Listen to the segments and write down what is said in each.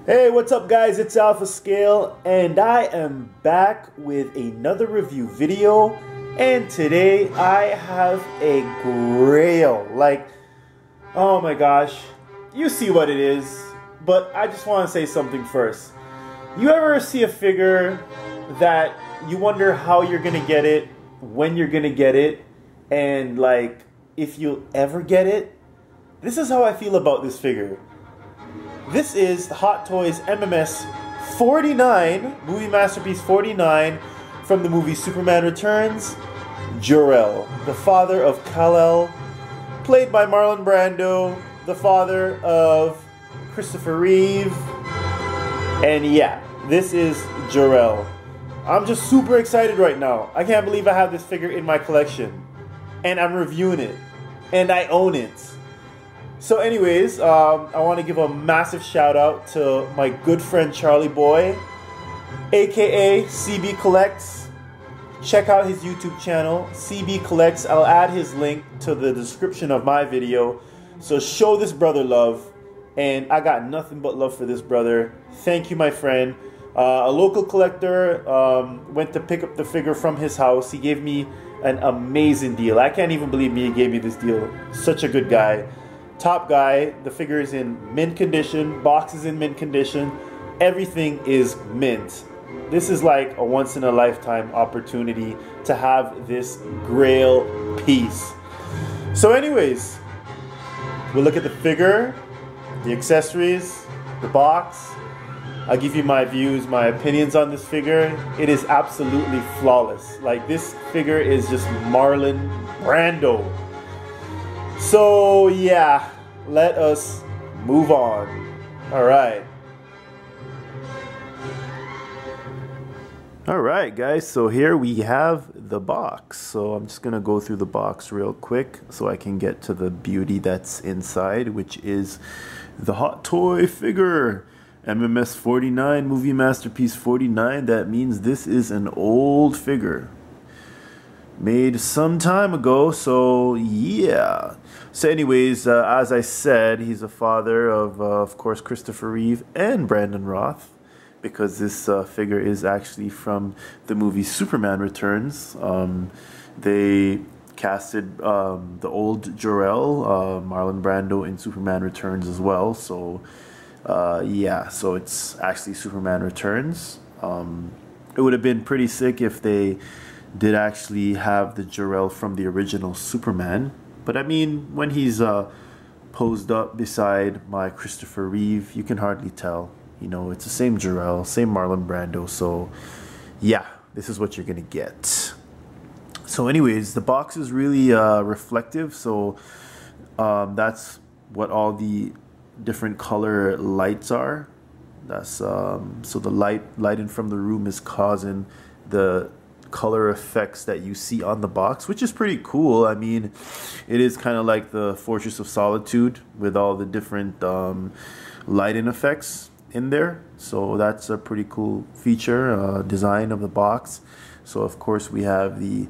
Hey, what's up guys? It's Alpha Scale and I am back with another review video, and today I have a grail. Oh my gosh, you see what it is, but I just want to say something first. You ever see a figure that you wonder how you're gonna get it, when you're gonna get it, and if you'll ever get it? This is how I feel about this figure. This is the Hot Toys MMS 49, movie masterpiece 49, from the movie Superman Returns. Jor-El, the father of Kal-El, played by Marlon Brando, the father of Christopher Reeve. And yeah, this is Jor-El. I'm just super excited right now. I can't believe I have this figure in my collection. And I'm reviewing it. And I own it. So anyways, I want to give a massive shout out to my good friend Charlie Boy, aka CB Collects. Check out his YouTube channel, CB Collects. I'll add his link to the description of my video. So show this brother love, and I got nothing but love for this brother. Thank you, my friend. A local collector went to pick up the figure from his house. He gave me an amazing deal. I can't even believe he gave me this deal. Such a good guy. Top guy. The figure is in mint condition, box is in mint condition, everything is mint. This is like a once in a lifetime opportunity to have this grail piece. So anyways, we'll look at the figure, the accessories, the box. I'll give you my views, my opinions on this figure. It is absolutely flawless. Like, this figure is just Marlon Brando. So yeah, let us move on. Alright, guys, so here we have the box. So I'm just gonna go through the box real quick so I can get to the beauty that's inside, which is the Hot Toy figure. MMS 49, movie masterpiece 49. That means this is an old figure, made some time ago. So yeah. So anyways, as I said, he's a father of course, Christopher Reeve and Brandon Roth, because this figure is actually from the movie Superman Returns. They casted the old Jor-El, Marlon Brando, in Superman Returns as well. So yeah, so it's actually Superman Returns. It would have been pretty sick if they did actually have the Jor-El from the original Superman. But I mean, when he's posed up beside my Christopher Reeve, you can hardly tell. You know, it's the same Jor-El, same Marlon Brando. So yeah, this is what you're gonna get. So anyways, the box is really reflective. So that's what all the different color lights are. That's so the lighting from the room is causing the color effects that you see on the box, which is pretty cool. I mean, it is kind of like the Fortress of Solitude with all the different lighting effects in there. So that's a pretty cool feature, design of the box. So of course we have the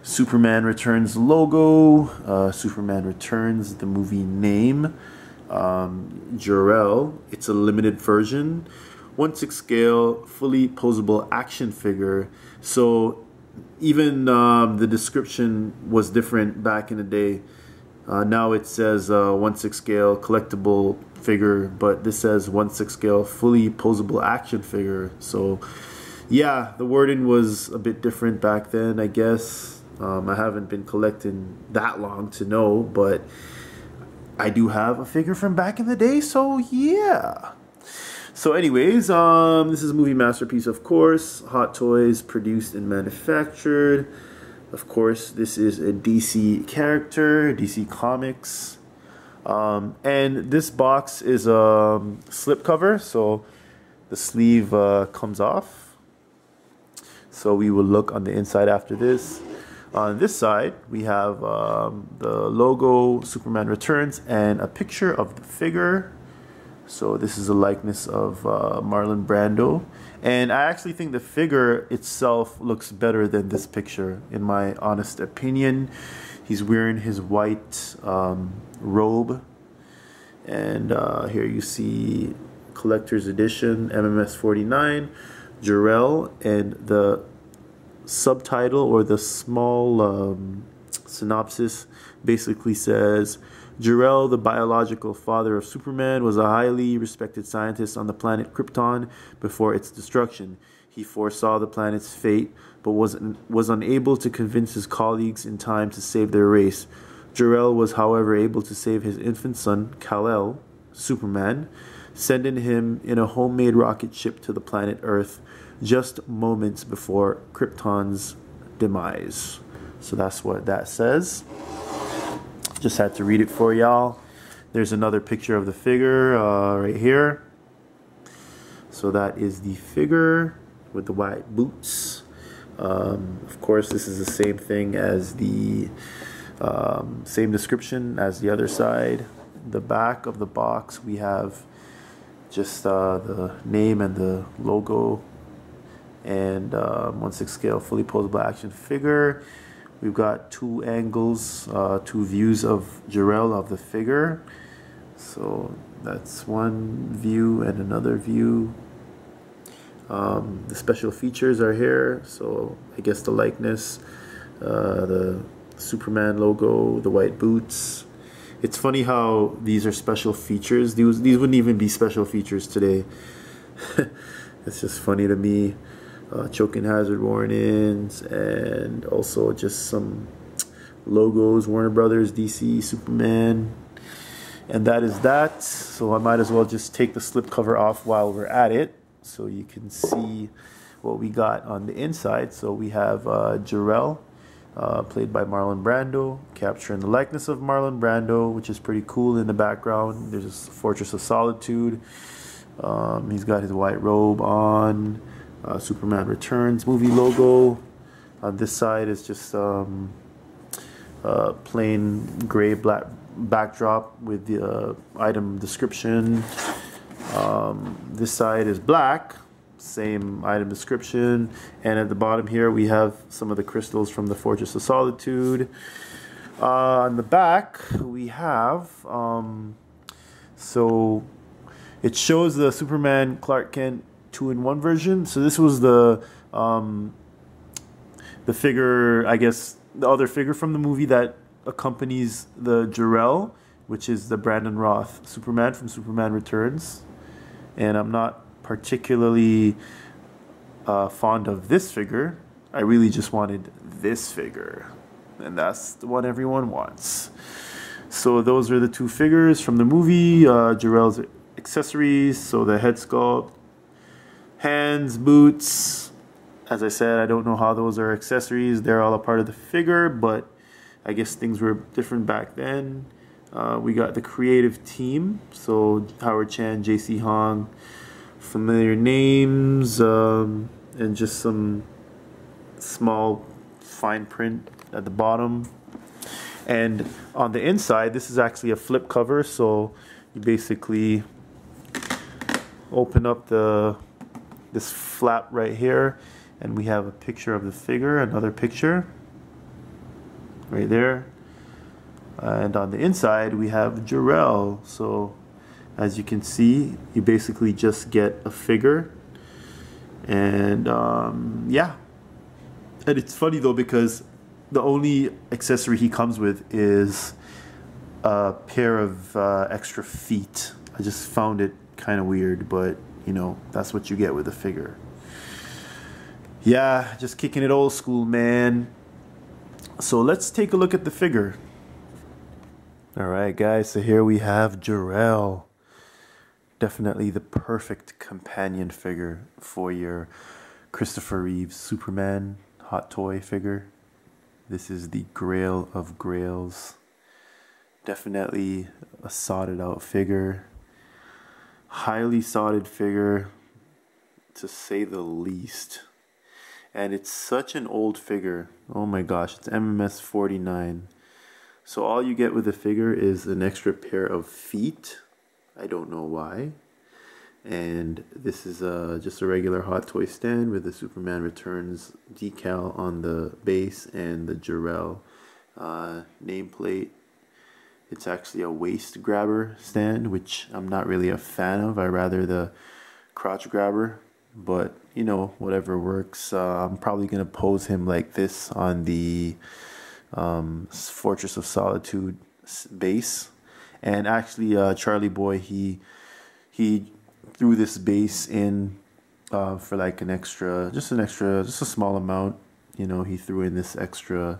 Superman Returns logo, Superman Returns, the movie name, Jor-El. It's a limited version, 1/6 scale, fully posable action figure. So even the description was different back in the day. Now it says 1/6 scale collectible figure, but this says 1/6 scale fully posable action figure. So yeah, the wording was a bit different back then, I guess. I haven't been collecting that long to know, but I do have a figure from back in the day, so yeah. So anyways, this is a movie masterpiece, of course. Hot Toys, produced and manufactured. Of course, this is a DC character, DC Comics. And this box is a slip cover, so the sleeve comes off. So we will look on the inside after this. On this side, we have the logo, Superman Returns, and a picture of the figure. So this is a likeness of Marlon Brando. And I actually think the figure itself looks better than this picture, in my honest opinion. He's wearing his white robe. And here you see Collector's Edition, MMS 49, Jor-El, and the subtitle or the small synopsis basically says, Jor-El, the biological father of Superman, was a highly respected scientist on the planet Krypton before its destruction. He foresaw the planet's fate, but was unable to convince his colleagues in time to save their race. Jor-El was, however, able to save his infant son, Kal-El, Superman, sending him in a homemade rocket ship to the planet Earth just moments before Krypton's demise. So that's what that says. Just had to read it for y'all. There's another picture of the figure right here. So that is the figure with the white boots. Of course, this is the same thing as the same description as the other side. The back of the box, we have just the name and the logo, and 1/6 scale fully posable action figure. We've got two angles, two views of Jor-El of the figure. So that's one view and another view. The special features are here. So I guess the likeness, the Superman logo, the white boots. It's funny how these are special features. These wouldn't even be special features today. It's just funny to me. Choking hazard warnings, and also just some logos, Warner Brothers, DC, Superman, and that is that. So I might as well just take the slipcover off while we're at it, so you can see what we got on the inside. So we have Jor-El, played by Marlon Brando, capturing the likeness of Marlon Brando, which is pretty cool. In the background, there's a Fortress of Solitude. He's got his white robe on. Superman Returns movie logo. On this side is just plain gray black backdrop with the item description. This side is black, same item description, and at the bottom here we have some of the crystals from the Fortress of Solitude. On the back we have so it shows the Superman Clark Kent 2-in-1 version. So this was the figure, I guess, the other figure from the movie that accompanies the Jor-El, which is the Brandon Roth Superman from Superman Returns. And I'm not particularly fond of this figure. I really just wanted this figure, and that's the one everyone wants. So those are the two figures from the movie. Jor-El's accessories, so the head sculpt, hands, boots. As I said, I don't know how those are accessories. They're all a part of the figure, but I guess things were different back then. We got the creative team, so Howard Chan, JC Hong, familiar names, and just some small fine print at the bottom. And on the inside, this is actually a flip cover, so you basically open up this flap right here, and we have a picture of the figure, another picture right there, and on the inside we have Jor-El. So as you can see, you basically just get a figure, and yeah. And it's funny though, because the only accessory he comes with is a pair of extra feet. I just found it kind of weird, but you know, that's what you get with a figure. Yeah, just kicking it old school, man. So let's take a look at the figure. Alright guys, so here we have Jor-El. Definitely the perfect companion figure for your Christopher Reeves Superman hot toy figure. This is the Grail of Grails. Definitely a sodded out figure. Highly sodded figure, to say the least. And it's such an old figure. Oh my gosh, it's MMS 49. So all you get with the figure is an extra pair of feet. I don't know why. And this is just a regular hot toy stand with the Superman Returns decal on the base and the Jor-El nameplate. It's actually a waist grabber stand, which I'm not really a fan of. I rather the crotch grabber, but you know, whatever works. I'm probably gonna pose him like this on the Fortress of Solitude base. And actually, Charlie Boy, he threw this base in for like just a small amount. You know, he threw in this extra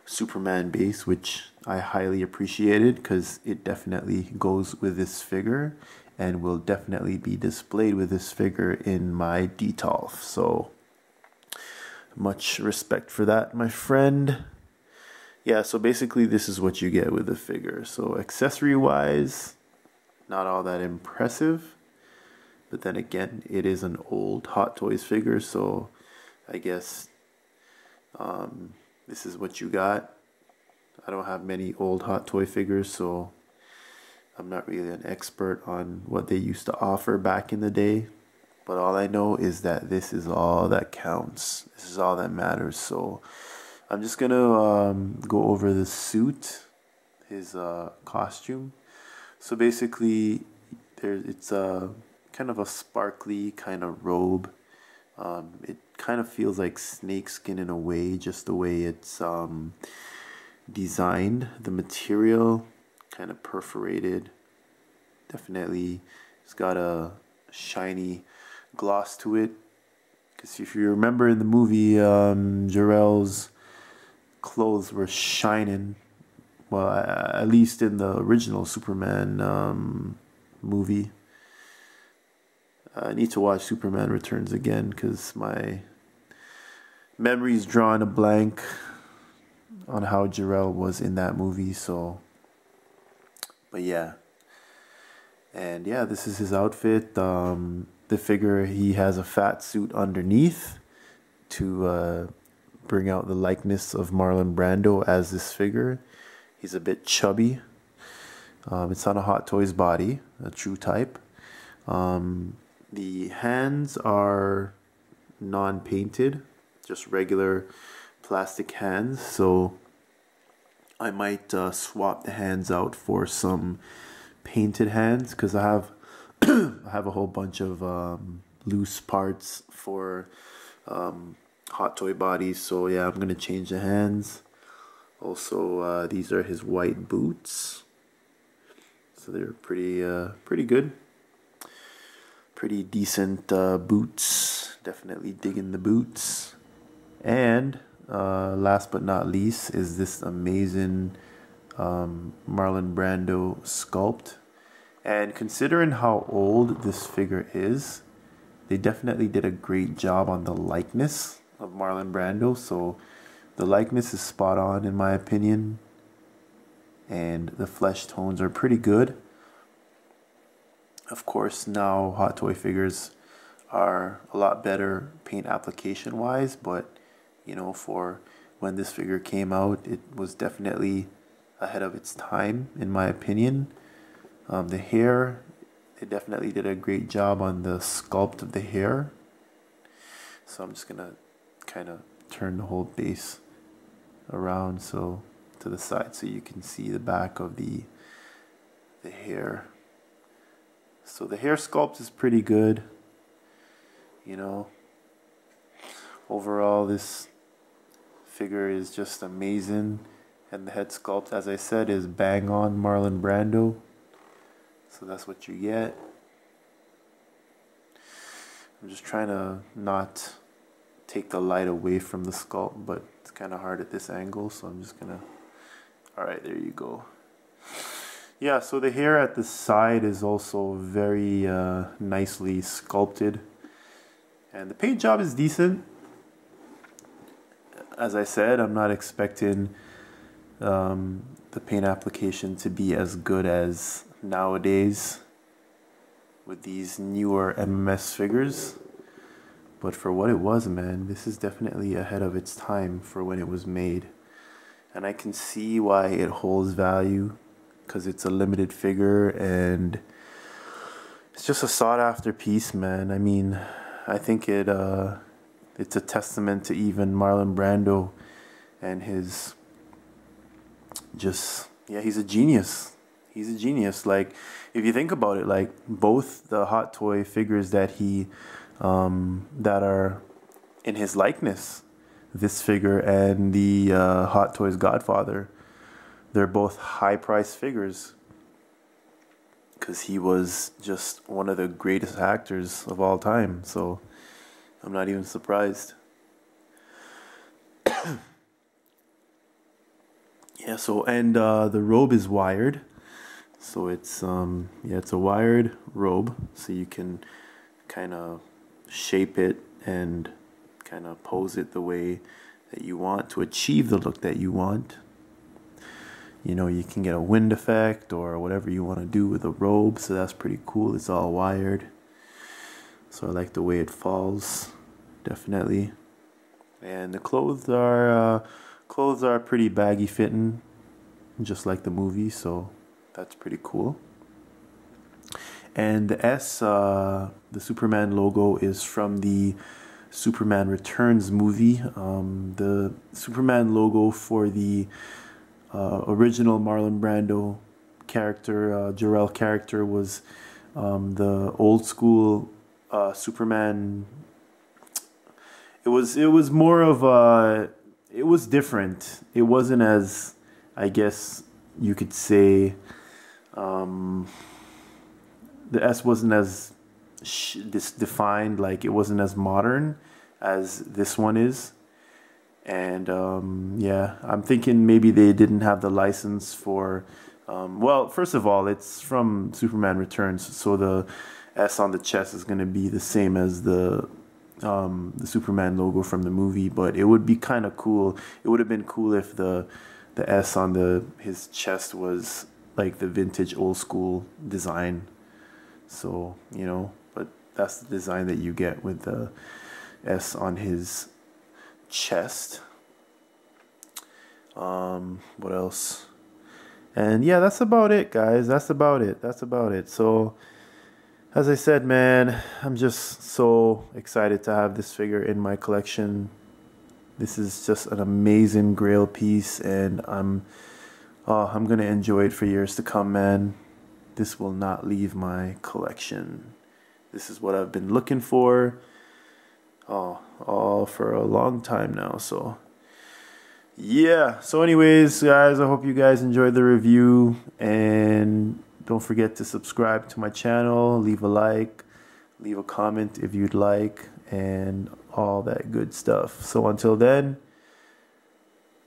Superman base, which I highly appreciated because it definitely goes with this figure and will definitely be displayed with this figure in my Detolf. So much respect for that, my friend. Yeah, so basically this is what you get with the figure. So accessory wise, not all that impressive, but then again, it is an old Hot Toys figure, so I guess this is what you got. I don't have many old Hot Toy figures, so I'm not really an expert on what they used to offer back in the day. But all I know is that this is all that counts. This is all that matters. So I'm just gonna go over the suit, his costume. So basically, it's a kind of a sparkly kind of robe. It kind of feels like snakeskin in a way, just the way it's designed. The material kind of perforated. Definitely, it's got a shiny gloss to it. Because if you remember in the movie, Jor-El's clothes were shining. Well, at least in the original Superman movie. I need to watch Superman Returns again because my memory's drawn a blank on how Jor-El was in that movie. So, but yeah. And yeah, this is his outfit. The figure, he has a fat suit underneath to bring out the likeness of Marlon Brando as this figure. He's a bit chubby. It's on a Hot Toys body, a true type. The hands are non-painted, just regular plastic hands. So I might swap the hands out for some painted hands because I have I have a whole bunch of loose parts for Hot Toy bodies. So yeah, I'm gonna change the hands. Also, these are his white boots. So they're pretty good. Pretty decent boots. Definitely digging the boots. And last but not least is this amazing Marlon Brando sculpt. And considering how old this figure is, they definitely did a great job on the likeness of Marlon Brando. So the likeness is spot on in my opinion. And the flesh tones are pretty good. Of course, now Hot Toy figures are a lot better paint application wise, but you know, for when this figure came out, it was definitely ahead of its time in my opinion. The hair, they definitely did a great job on the sculpt of the hair. So I'm just gonna kind of turn the whole base around so to the side so you can see the back of the hair. So the hair sculpt is pretty good, you know. Overall, this figure is just amazing, and the head sculpt, as I said, is bang on Marlon Brando. So that's what you get. I'm just trying to not take the light away from the sculpt, but it's kind of hard at this angle, so I'm just gonna... Alright, there you go. Yeah, so the hair at the side is also very nicely sculpted. And the paint job is decent. As I said, I'm not expecting the paint application to be as good as nowadays with these newer MMS figures. But for what it was, man, this is definitely ahead of its time for when it was made. And I can see why it holds value, because it's a limited figure and it's just a sought after piece, man. I mean, I think it's a testament to even Marlon Brando and his just yeah, he's a genius. He's a genius. Like, if you think about it, like both the Hot Toy figures that he that are in his likeness, this figure and the Hot Toys Godfather, they're both high price figures because he was just one of the greatest actors of all time. So I'm not even surprised. Yeah, so and the robe is wired. So it's yeah, it's a wired robe, so you can kind of shape it and kind of pose it the way that you want to achieve the look that you want. You know, you can get a wind effect or whatever you want to do with the robe, so that's pretty cool. It's all wired. So I like the way it falls, definitely. And the clothes are pretty baggy fitting, just like the movie, so that's pretty cool. And the S, the Superman logo, is from the Superman Returns movie. The Superman logo for the original Marlon Brando character, Jor-El character, was the old school Superman. It was more of a, it was different. It wasn't as, I guess you could say, the S wasn't as this defined, like it wasn't as modern as this one is. And yeah, I'm thinking maybe they didn't have the license for, well, first of all, it's from Superman Returns, so the S on the chest is going to be the same as the Superman logo from the movie, but it would be kind of cool. It would have been cool if the S on his chest was like the vintage old school design. So, you know, but that's the design that you get with the S on his chest. What else? And yeah, that's about it, guys. That's about it. So as I said, man, I'm just so excited to have this figure in my collection. This is just an amazing Grail piece, and I'm gonna enjoy it for years to come, man. This will not leave my collection. This is what I've been looking for, all for a long time now. So yeah. So anyways, guys, I hope you guys enjoyed the review, and don't forget to subscribe to my channel, leave a like, leave a comment if you'd like, and all that good stuff. So until then,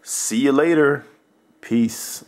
see you later. Peace.